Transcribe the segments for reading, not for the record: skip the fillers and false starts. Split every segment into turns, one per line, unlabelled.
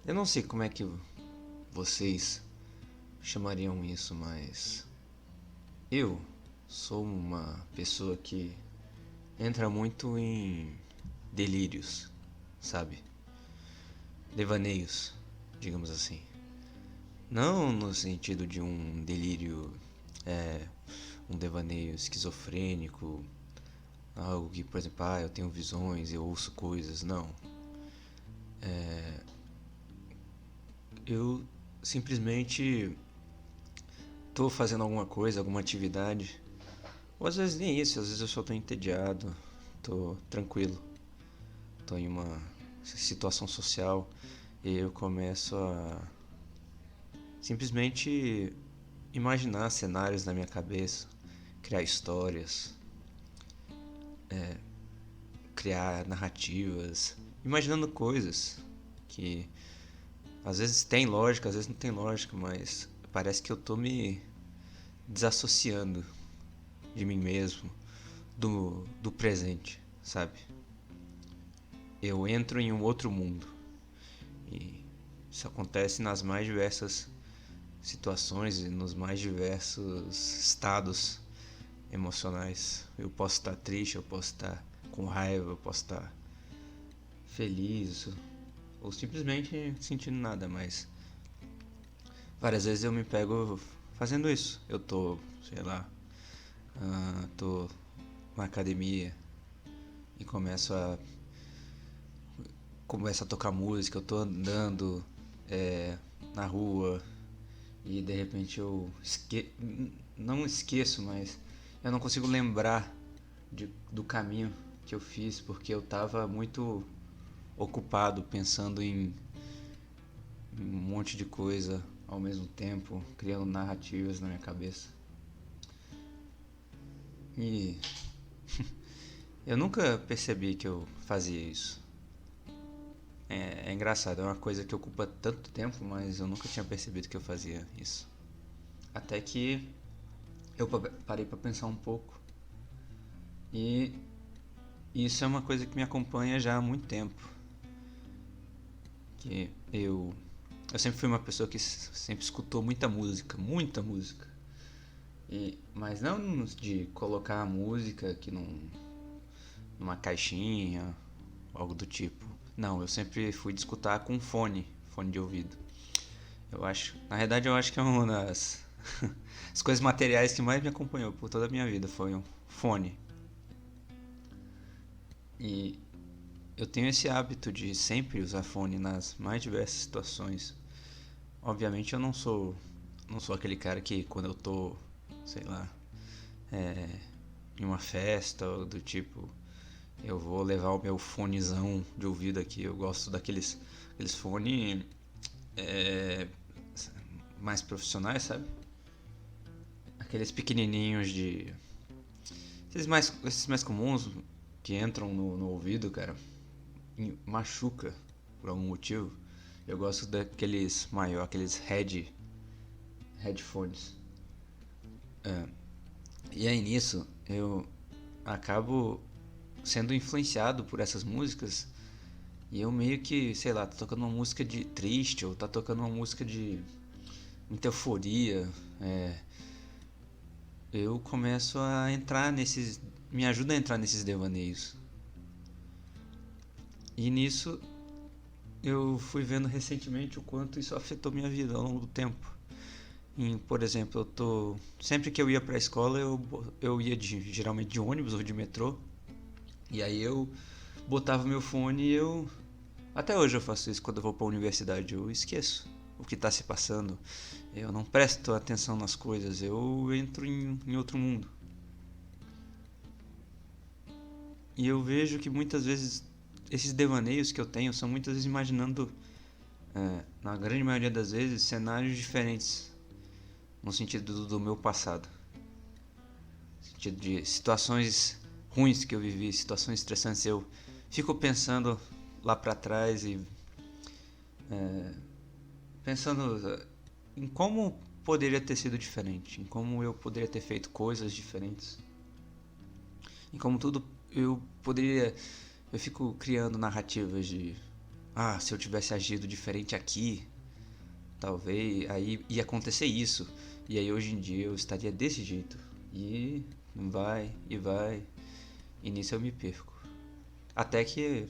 Eu não sei como é que vocês chamariam isso, mas eu sou uma pessoa que entra muito em delírios, sabe? Devaneios, digamos assim. Não no sentido de um delírio, é, um devaneio esquizofrênico, algo que, por exemplo, eu tenho visões, eu ouço coisas. Não. Eu simplesmente tô fazendo alguma coisa, alguma atividade. Ou às vezes nem isso, às vezes eu só tô entediado, tô tranquilo, tô em uma situação social e eu começo a simplesmente imaginar cenários na minha cabeça, criar histórias, criar narrativas, imaginando coisas que às vezes tem lógica, às vezes não tem lógica, mas parece que eu tô me desassociando de mim mesmo, do presente, sabe? Eu entro em um outro mundo e isso acontece nas mais diversas situações e nos mais diversos estados emocionais. Eu posso estar triste, eu posso estar com raiva, eu posso estar feliz ou simplesmente sentindo nada, mas várias vezes eu me pego fazendo isso. Eu tô, sei lá, tô na academia e começo a tocar música, eu tô andando na rua e de repente não esqueço, mas eu não consigo lembrar do caminho que eu fiz porque eu tava muito ocupado pensando em um monte de coisa ao mesmo tempo, criando narrativas na minha cabeça. E eu nunca percebi que eu fazia isso. É engraçado, é uma coisa que ocupa tanto tempo, mas eu nunca tinha percebido que eu fazia isso. Até que eu parei para pensar um pouco e isso é uma coisa que me acompanha já há muito tempo. Que eu sempre fui uma pessoa que sempre escutou muita música, muita música. Mas não de colocar a música que numa caixinha, algo do tipo. Não, eu sempre fui de escutar com fone de ouvido. Na verdade eu acho que é uma das as coisas materiais que mais me acompanhou por toda a minha vida foi um fone. E eu tenho esse hábito de sempre usar fone nas mais diversas situações. Obviamente eu não sou aquele cara que quando eu tô, sei lá, em uma festa ou do tipo, eu vou levar o meu fonezão de ouvido aqui. Eu gosto aqueles fones mais profissionais, sabe? Aqueles pequenininhos de esses mais comuns que entram no ouvido, cara, machuca por algum motivo. Eu gosto daqueles maior, aqueles headphones. E aí nisso eu acabo sendo influenciado por essas músicas e eu meio que, sei lá, tá tocando uma música de triste ou tá tocando uma música de muita euforia, eu começo a entrar nesses, me ajuda a entrar nesses devaneios. E nisso eu fui vendo recentemente o quanto isso afetou minha vida ao longo do tempo. Por exemplo, sempre que eu ia para a escola, eu ia geralmente de ônibus ou de metrô, e aí eu botava meu fone e até hoje eu faço isso quando eu vou para a universidade, eu esqueço o que está se passando. Eu não presto atenção nas coisas, eu entro em outro mundo. E eu vejo que muitas vezes esses devaneios que eu tenho são muitas vezes imaginando, na grande maioria das vezes, cenários diferentes no sentido do meu passado. No sentido de situações ruins que eu vivi, situações estressantes. Eu fico pensando lá pra trás e pensando em como poderia ter sido diferente, em como eu poderia ter feito coisas diferentes, em como tudo eu poderia. Eu fico criando narrativas de se eu tivesse agido diferente aqui, talvez aí ia acontecer isso. E aí hoje em dia eu estaria desse jeito. E vai, e vai. E nisso eu me perco. Até que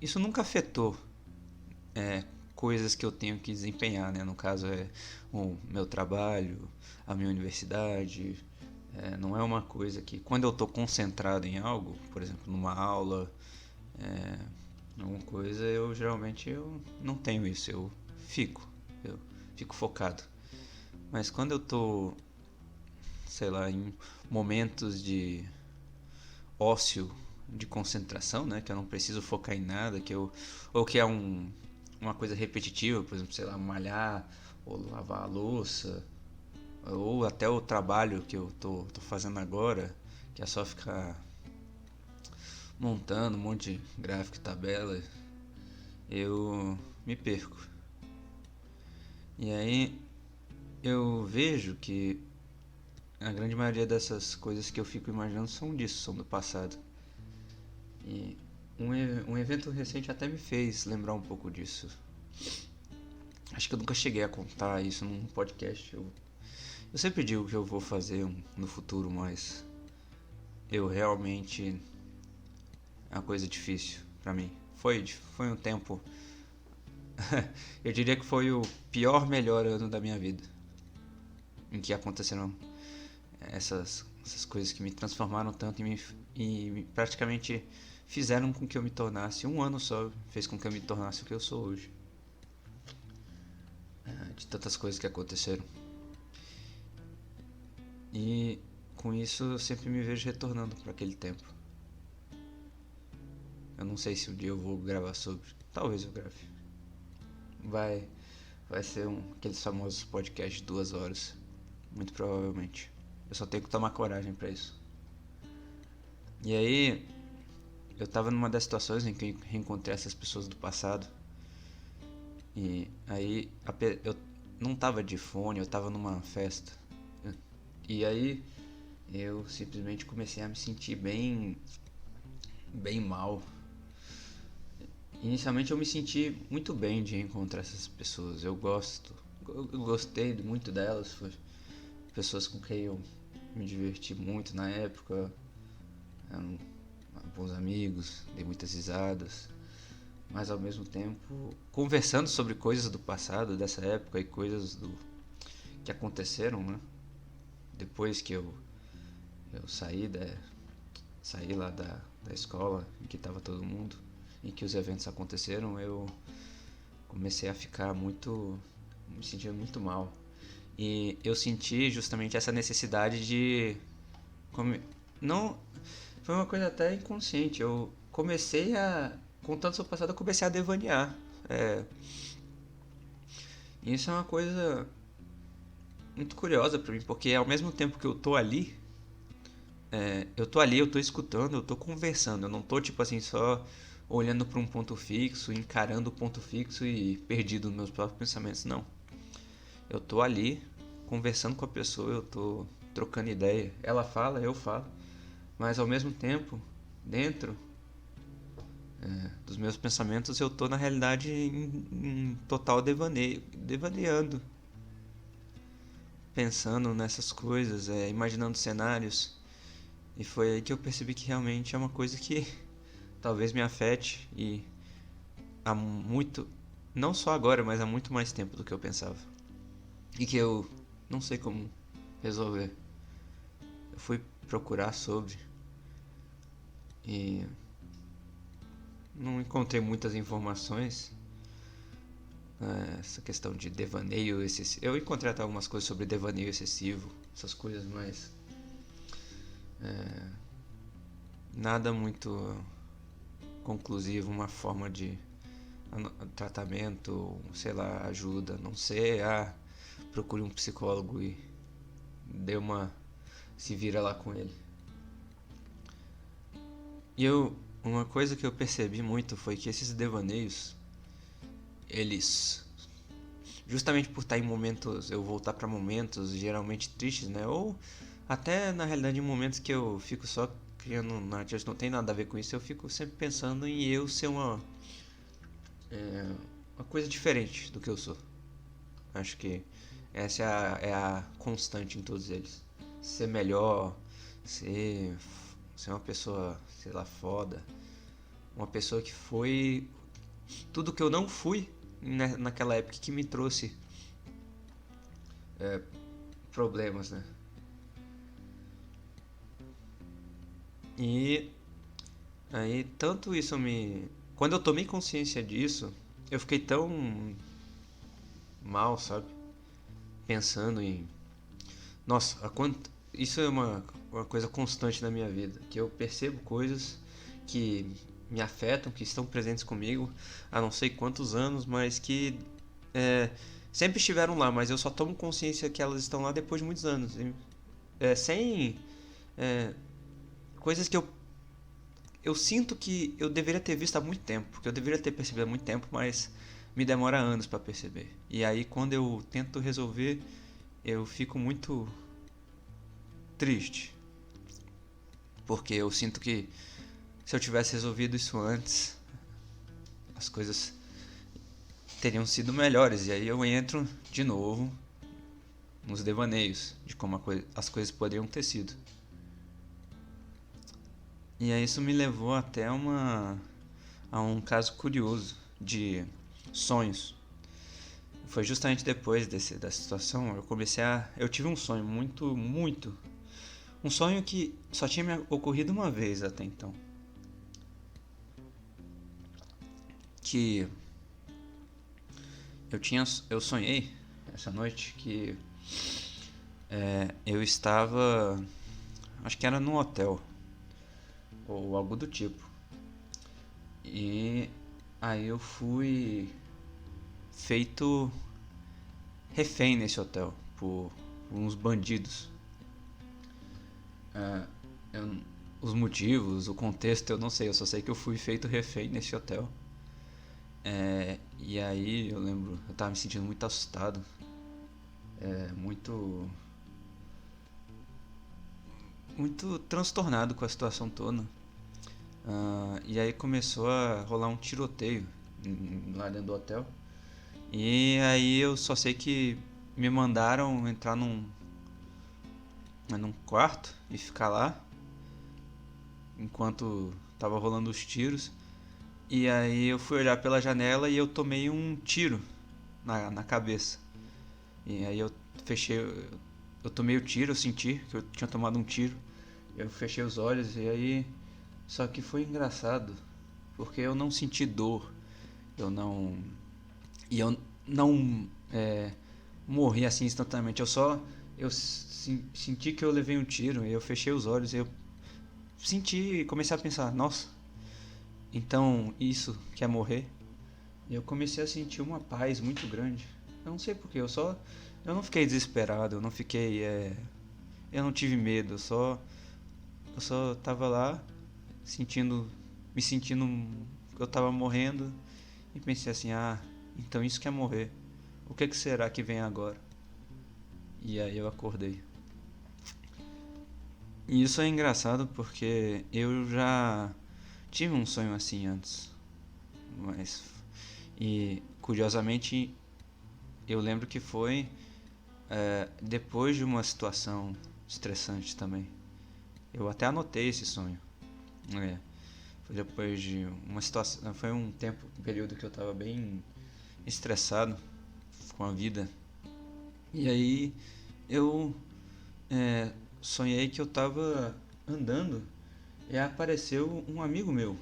isso nunca afetou coisas que eu tenho que desempenhar, né? No caso é o meu trabalho, a minha universidade. Não é uma coisa que, quando eu estou concentrado em algo, por exemplo, numa aula, alguma coisa, eu não tenho isso, eu fico focado. Mas quando eu estou, sei lá, em momentos de ócio, de concentração, né, que eu não preciso focar em nada, ou que é uma coisa repetitiva, por exemplo, sei lá, malhar, ou lavar a louça, ou até o trabalho que eu tô fazendo agora, que é só ficar montando um monte de gráfico e tabela, eu me perco. E aí eu vejo que a grande maioria dessas coisas que eu fico imaginando são disso, são do passado. E um evento recente até me fez lembrar um pouco disso. Acho que eu nunca cheguei a contar isso num podcast. Eu sempre digo que eu vou fazer no futuro, mas eu realmente é uma coisa difícil pra mim. Foi um tempo. Eu diria que foi o pior, melhor ano da minha vida, em que aconteceram essas coisas que me transformaram tanto e praticamente fizeram com que eu me tornasse, um ano só fez com que eu me tornasse o que eu sou hoje. De tantas coisas que aconteceram. E com isso eu sempre me vejo retornando para aquele tempo. Eu não sei se um dia eu vou gravar sobre. Talvez eu grave. Vai ser aqueles famosos podcasts de 2 horas. Muito provavelmente. Eu só tenho que tomar coragem para isso. E aí, eu tava numa das situações em que eu reencontrei essas pessoas do passado. E aí, eu não tava de fone, eu tava numa festa. E aí, eu simplesmente comecei a me sentir bem mal. Inicialmente eu me senti muito bem de encontrar essas pessoas. Eu gostei muito delas. Foi pessoas com quem eu me diverti muito na época. Eram bons amigos, dei muitas risadas. Mas ao mesmo tempo, conversando sobre coisas do passado, dessa época e coisas que aconteceram, né? Depois que eu saí lá da escola em que estava todo mundo, em que os eventos aconteceram, eu comecei a ficar me sentir muito mal. E eu senti justamente essa necessidade de não, foi uma coisa até inconsciente. Eu comecei contando sobre o passado, eu comecei a devanear. E isso é uma coisa muito curiosa pra mim, porque ao mesmo tempo que eu tô escutando, eu tô conversando, eu não tô tipo assim só olhando para um ponto fixo, encarando o ponto fixo e perdido nos meus próprios pensamentos, não. Eu tô ali conversando com a pessoa, eu tô trocando ideia, ela fala, eu falo, mas ao mesmo tempo, dentro dos meus pensamentos, eu tô na realidade em total devaneando, pensando nessas coisas, imaginando cenários. E foi aí que eu percebi que realmente é uma coisa que talvez me afete e há muito, não só agora, mas há muito mais tempo do que eu pensava. E que eu não sei como resolver. Eu fui procurar sobre e não encontrei muitas informações. Essa questão de devaneio excessivo. Eu encontrei até algumas coisas sobre devaneio excessivo, essas coisas, mas nada muito conclusivo, uma forma de tratamento, sei lá, ajuda, não sei, procure um psicólogo e se vira lá com ele. E uma coisa que eu percebi muito foi que esses devaneios, eles, justamente por estar em momentos, eu voltar para momentos geralmente tristes, né, ou até na realidade em momentos que eu fico só criando narrativas, não tem nada a ver com isso, eu fico sempre pensando em eu ser uma coisa diferente do que eu sou. Acho que essa é a constante em todos eles. Ser melhor, ser, ser uma pessoa, sei lá, foda. Uma pessoa que foi tudo que eu não fui naquela época que me trouxe problemas, né? E aí, tanto isso me. Quando eu tomei consciência disso, eu fiquei tão mal, sabe? Pensando em. Nossa, isso é uma coisa constante na minha vida. Que eu percebo coisas que me afetam, que estão presentes comigo há não sei quantos anos, mas que é, sempre estiveram lá, mas eu só tomo consciência que elas estão lá depois de muitos anos. Sem é, coisas que eu sinto que eu deveria ter visto há muito tempo, que eu deveria ter percebido há muito tempo, mas me demora anos para perceber. E aí quando eu tento resolver, eu fico muito triste, porque eu sinto que se eu tivesse resolvido isso antes, as coisas teriam sido melhores. E aí eu entro de novo nos devaneios de como as coisas poderiam ter sido. E aí isso me levou até a um caso curioso de sonhos. Foi justamente depois dessa situação, eu tive um sonho muito, um sonho que só tinha me ocorrido uma vez até então. Que eu sonhei essa noite que eu estava, acho que era num hotel ou algo do tipo. E aí eu fui feito refém nesse hotel por uns bandidos. É, eu- os motivos, o contexto eu não sei, eu só sei que eu fui feito refém nesse hotel. E aí eu lembro, eu tava me sentindo muito assustado, muito muito transtornado com a situação toda. E aí começou a rolar um tiroteio lá dentro do hotel. E aí eu só sei que me mandaram entrar num quarto e ficar lá enquanto tava rolando os tiros. E aí eu fui olhar pela janela e eu tomei um tiro na cabeça. E aí eu fechei, eu tomei o tiro, eu senti que eu tinha tomado um tiro. Eu fechei os olhos e aí só que foi engraçado, porque eu não senti dor, eu não eu não morri assim instantaneamente. Senti que eu levei um tiro e eu fechei os olhos e eu senti e comecei a pensar, nossa, então isso que é morrer? E eu comecei a sentir uma paz muito grande. Eu não sei porquê, eu não fiquei desesperado, eu não tive medo, eu só tava lá sentindo, me sentindo que eu tava morrendo e pensei assim, então isso que é morrer. O que será que vem agora? E aí eu acordei. E isso é engraçado porque eu já tive um sonho assim antes. Mas e curiosamente eu lembro que foi depois de uma situação estressante também. Eu até anotei esse sonho. É, foi depois de uma situação, foi um período que eu estava bem estressado com a vida. E aí eu sonhei que eu estava andando e apareceu um amigo meu.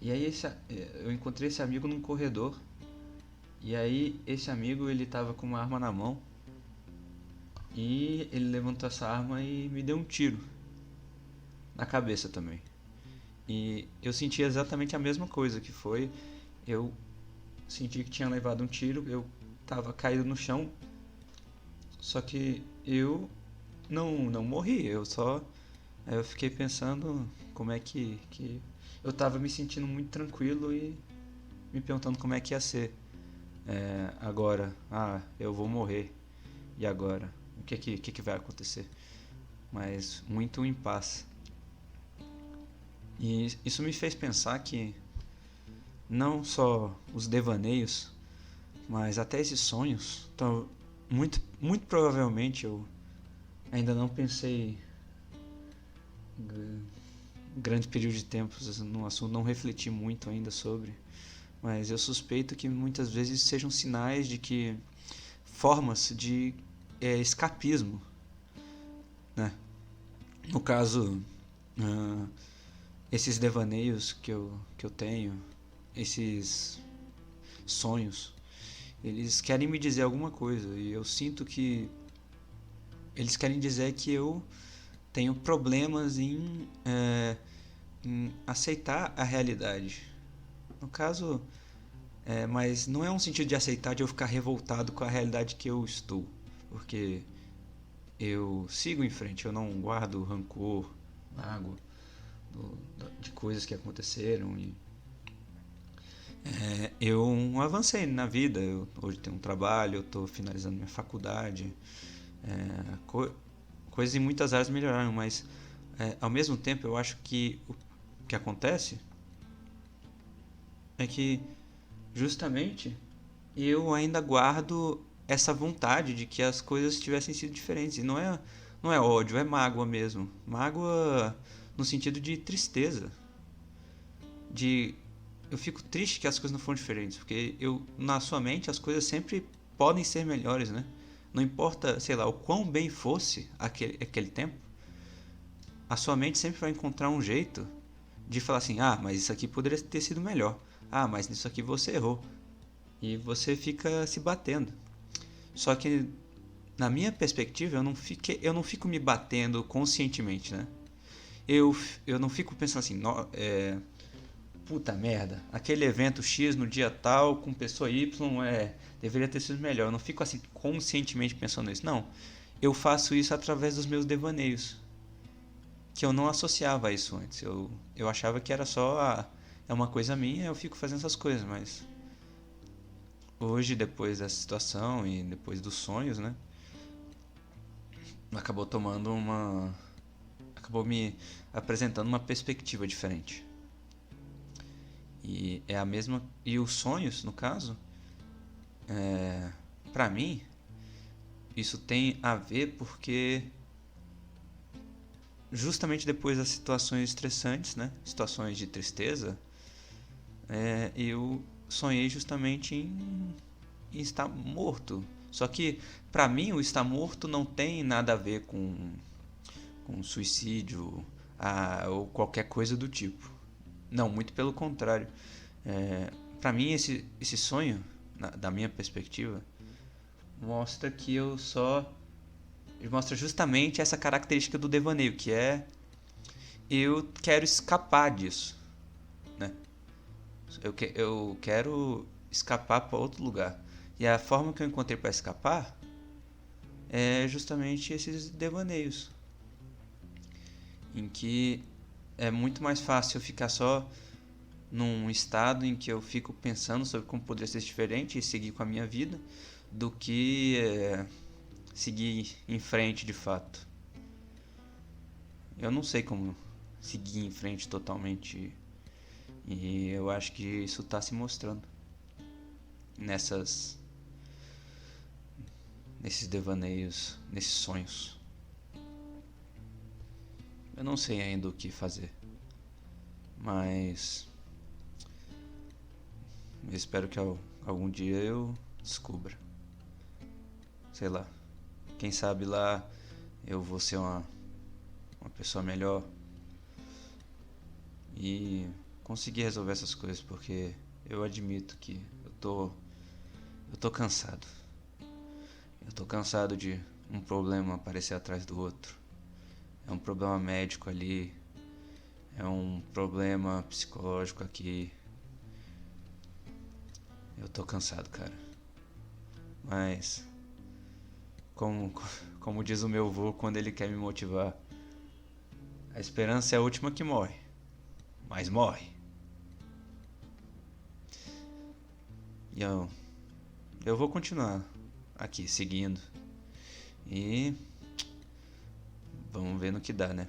E aí eu encontrei esse amigo num corredor. E aí esse amigo ele estava com uma arma na mão e ele levantou essa arma e me deu um tiro na cabeça também. E eu senti exatamente a mesma coisa, que foi eu senti que tinha levado um tiro, eu estava caído no chão, só que eu não morri, eu fiquei pensando como é que eu estava me sentindo muito tranquilo e me perguntando como é que ia ser agora. Eu vou morrer. E agora? O que vai acontecer? Mas muito em paz. E isso me fez pensar que não só os devaneios, mas até esses sonhos. Então, muito provavelmente eu ainda não pensei grande período de tempo no assunto, não refleti muito ainda sobre, mas eu suspeito que muitas vezes sejam sinais de que formas de escapismo, né? No caso, esses devaneios que eu tenho, esses sonhos, eles querem me dizer alguma coisa e eu sinto que eles querem dizer que eu tenho problemas em aceitar a realidade. No caso, mas não é um sentido de aceitar de eu ficar revoltado com a realidade que eu estou, porque eu sigo em frente, eu não guardo rancor, mágoa de coisas que aconteceram e eu avancei na vida. Eu hoje tenho um trabalho, eu estou finalizando minha faculdade, coisas em muitas áreas melhoraram, mas ao mesmo tempo eu acho que o que acontece é que justamente eu ainda guardo essa vontade de que as coisas tivessem sido diferentes. E não é ódio, é mágoa mesmo. Mágoa no sentido de tristeza. De eu fico triste que as coisas não foram diferentes, porque na sua mente as coisas sempre podem ser melhores, né? Não importa, sei lá, o quão bem fosse aquele tempo, a sua mente sempre vai encontrar um jeito de falar assim: ah, mas isso aqui poderia ter sido melhor. Ah, mas nisso aqui você errou. E você fica se batendo. Só que, na minha perspectiva, eu não fico me batendo conscientemente, né? Eu não fico pensando assim: puta merda, aquele evento X no dia tal, com pessoa Y, deveria ter sido melhor. Eu não fico assim conscientemente pensando nisso. Não. Eu faço isso através dos meus devaneios. Que eu não associava a isso antes. Eu achava que era só é uma coisa minha, eu fico fazendo essas coisas, mas hoje, depois dessa situação e depois dos sonhos, né, acabou me apresentando uma perspectiva diferente. E é a mesma, e os sonhos, no caso, pra mim, isso tem a ver porque justamente depois das situações estressantes, né, situações de tristeza, eu sonhei justamente em estar morto. Só que pra mim o estar morto não tem nada a ver com suicídio ou qualquer coisa do tipo. Não, muito pelo contrário. Para mim esse sonho, da minha perspectiva, mostra que ele mostra justamente essa característica do devaneio, que é eu quero escapar disso, né? Eu quero escapar para outro lugar. E a forma que eu encontrei para escapar é justamente esses devaneios, em que é muito mais fácil eu ficar só num estado em que eu fico pensando sobre como poderia ser diferente e seguir com a minha vida, do que seguir em frente de fato. Eu não sei como seguir em frente totalmente, e eu acho que isso está se mostrando nesses devaneios, nesses sonhos. Eu não sei ainda o que fazer, mas eu espero que algum dia eu descubra. Sei lá, quem sabe lá eu vou ser uma pessoa melhor e conseguir resolver essas coisas, porque eu admito que eu tô cansado. Eu tô cansado de um problema aparecer atrás do outro. É um problema médico ali, é um problema psicológico aqui. Eu tô cansado, cara. Mas como diz o meu avô quando ele quer me motivar, a esperança é a última que morre, mas morre. E eu vou continuar aqui seguindo e vamos ver no que dá, né?